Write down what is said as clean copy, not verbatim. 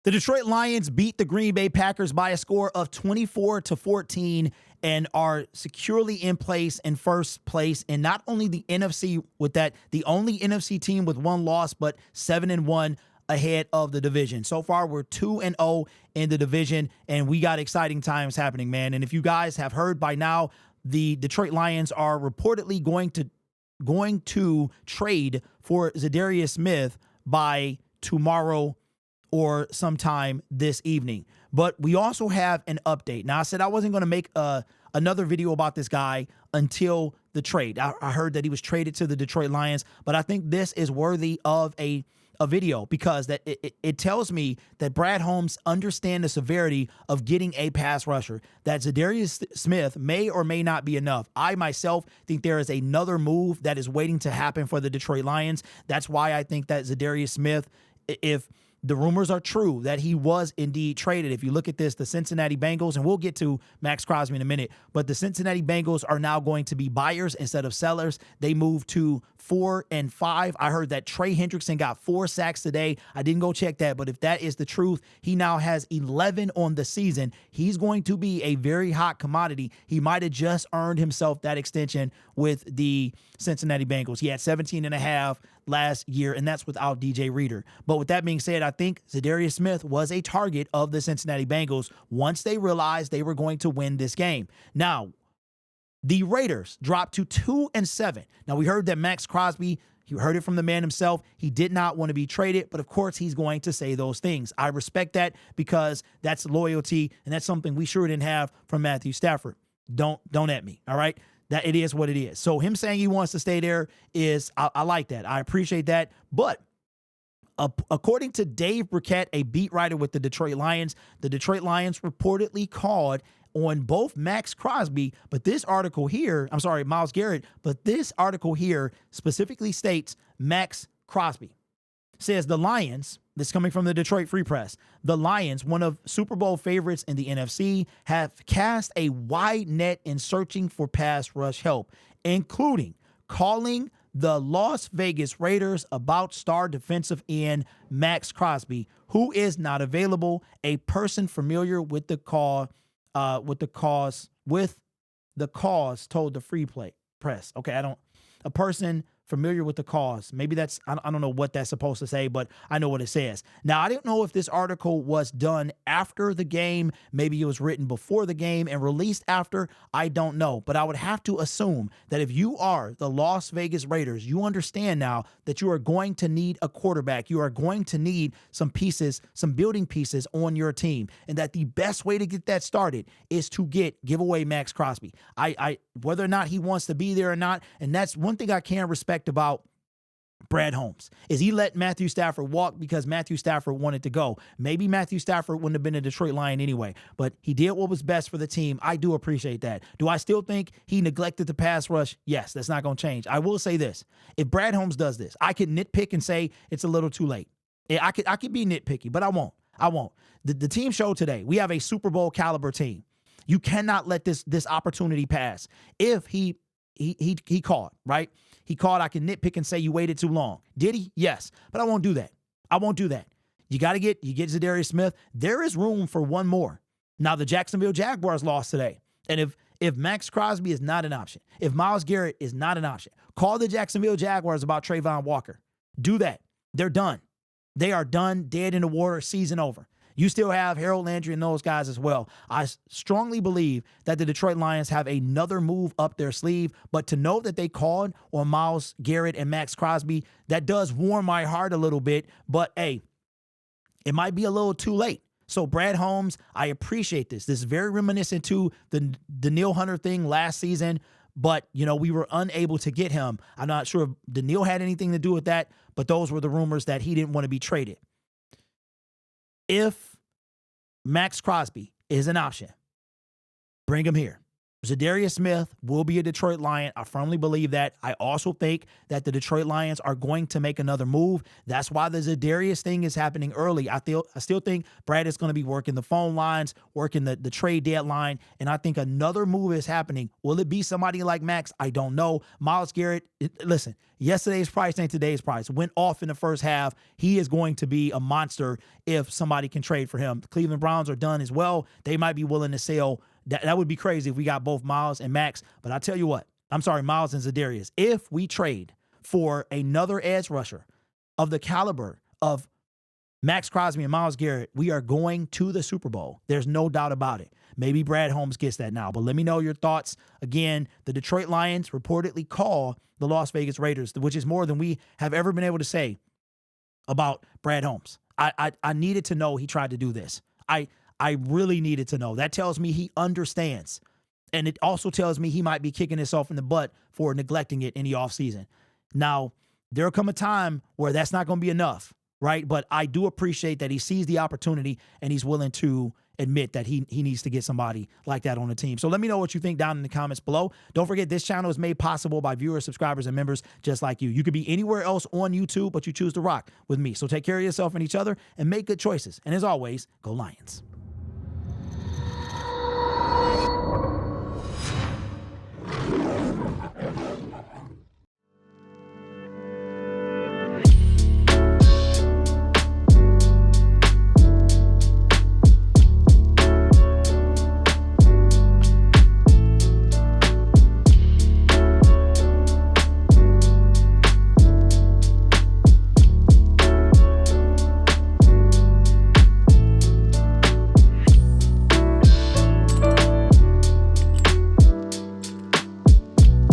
The Detroit Lions beat the Green Bay Packers by a score of 24-14 and are securely in place in first place. And not only the NFC with that, the only NFC team with one loss, but 7-1 ahead of the division. So far, we're 2-0 in the division, and we got exciting times happening, man. And if you guys have heard by now, the Detroit Lions are reportedly going to trade for Za'Darius Smith by tomorrow or sometime this evening. But we also have an update. Now, I said I wasn't going to make another video about this guy until the trade. I heard that he was traded to the Detroit Lions, but I think this is worthy of a video because that it tells me that Brad Holmes understands the severity of getting a pass rusher, that Za'Darius Smith may or may not be enough. I myself think there is another move that is waiting to happen for the Detroit Lions. That's why I think that Za'Darius Smith, if the rumors are true that he was indeed traded. If you look at this, the Cincinnati Bengals, and we'll get to Maxx Crosby in a minute, but the Cincinnati Bengals are now going to be buyers instead of sellers. They moved to 4 and 5. I heard that Trey Hendrickson got 4 sacks today. I didn't go check that, but if that is the truth, he now has 11 on the season. He's going to be a very hot commodity. He might have just earned himself that extension with the Cincinnati Bengals. He had 17.5 last year, and that's without DJ Reader. But with that being said, I think Za'Darius Smith was a target of the Cincinnati Bengals once they realized they were going to win this game. Now, the Raiders dropped to 2-7. Now, we heard that Maxx Crosby, you heard it from the man himself, he did not want to be traded, but of course he's going to say those things. I respect that because that's loyalty, and that's something we sure didn't have from Matthew Stafford. Don't at me, all right? That it is what it is. So him saying he wants to stay there is, I like that. I appreciate that. But according to Dave Burkett, a beat writer with the Detroit Lions reportedly called on both Maxx Crosby, but this article here, I'm sorry, Myles Garrett, but this article here specifically states Maxx Crosby. Says the Lions, this is coming from the Detroit Free Press, the Lions, one of Super Bowl favorites in the NFC, have cast a wide net in searching for pass rush help, including calling the Las Vegas Raiders about star defensive end Maxx Crosby, who is not available. A person familiar with the cause told the Free Press. Okay, a person familiar with the cause. Maybe that's, I don't know what that's supposed to say, but I know what it says. Now, I didn't know if this article was done after the game. Maybe it was written before the game and released after. I don't know, but I would have to assume that if you are the Las Vegas Raiders, you understand now that you are going to need a quarterback. You are going to need some pieces, some building pieces on your team, and that the best way to get that started is to give away Maxx Crosby. I whether or not he wants to be there or not, and that's one thing I can respect about Brad Holmes, is he let Matthew Stafford walk because Matthew Stafford wanted to go. Maybe Matthew Stafford wouldn't have been a Detroit Lion anyway, but he did what was best for the team. I do appreciate that. Do I still think he neglected the pass rush? Yes, that's not going to change. I will say this. If Brad Holmes does this, I could nitpick and say it's a little too late. I could be nitpicky, but I won't. The team showed today, we have a Super Bowl caliber team. You cannot let this opportunity pass. If he called, right? He called. I can nitpick and say you waited too long. Did he? Yes. But I won't do that. You get Za'Darius Smith. There is room for one more. Now, the Jacksonville Jaguars lost today. And if Maxx Crosby is not an option, if Myles Garrett is not an option, call the Jacksonville Jaguars about Trayvon Walker. Do that. They're done. They are done, dead in the water, season over. You still have Harold Landry and those guys as well. I strongly believe that the Detroit Lions have another move up their sleeve, but to know that they called on Myles Garrett and Maxx Crosby, that does warm my heart a little bit, but hey, it might be a little too late. So Brad Holmes, I appreciate this. This is very reminiscent to the Danielle Hunter thing last season, but, we were unable to get him. I'm not sure if Danielle had anything to do with that, but those were the rumors that he didn't want to be traded. If Maxx Crosby is an option, bring him here. Za'Darius Smith will be a Detroit Lion. I firmly believe that. I also think that the Detroit Lions are going to make another move. That's why the Za'Darius thing is happening early. I still think Brad is going to be working the phone lines, working the trade deadline, and I think another move is happening. Will it be somebody like Maxx? I don't know. Myles Garrett, listen, yesterday's price ain't today's price. Went off in the first half. He is going to be a monster if somebody can trade for him. The Cleveland Browns are done as well. They might be willing to sell. That would be crazy if we got both Myles and Maxx. But I tell you what, I'm sorry, Myles and Za'Darius. If we trade for another edge rusher of the caliber of Maxx Crosby and Myles Garrett, we are going to the Super Bowl. There's no doubt about it. Maybe Brad Holmes gets that now, but let me know your thoughts. Again, the Detroit Lions reportedly call the Las Vegas Raiders, which is more than we have ever been able to say about Brad Holmes. I needed to know he tried to do this. I really needed to know. That tells me he understands. And it also tells me he might be kicking himself in the butt for neglecting it in the offseason. Now, there'll come a time where that's not going to be enough, right? But I do appreciate that he sees the opportunity and he's willing to admit that he needs to get somebody like that on the team. So let me know what you think down in the comments below. Don't forget, this channel is made possible by viewers, subscribers, and members just like you. You could be anywhere else on YouTube, but you choose to rock with me. So take care of yourself and each other and make good choices. And as always, go Lions.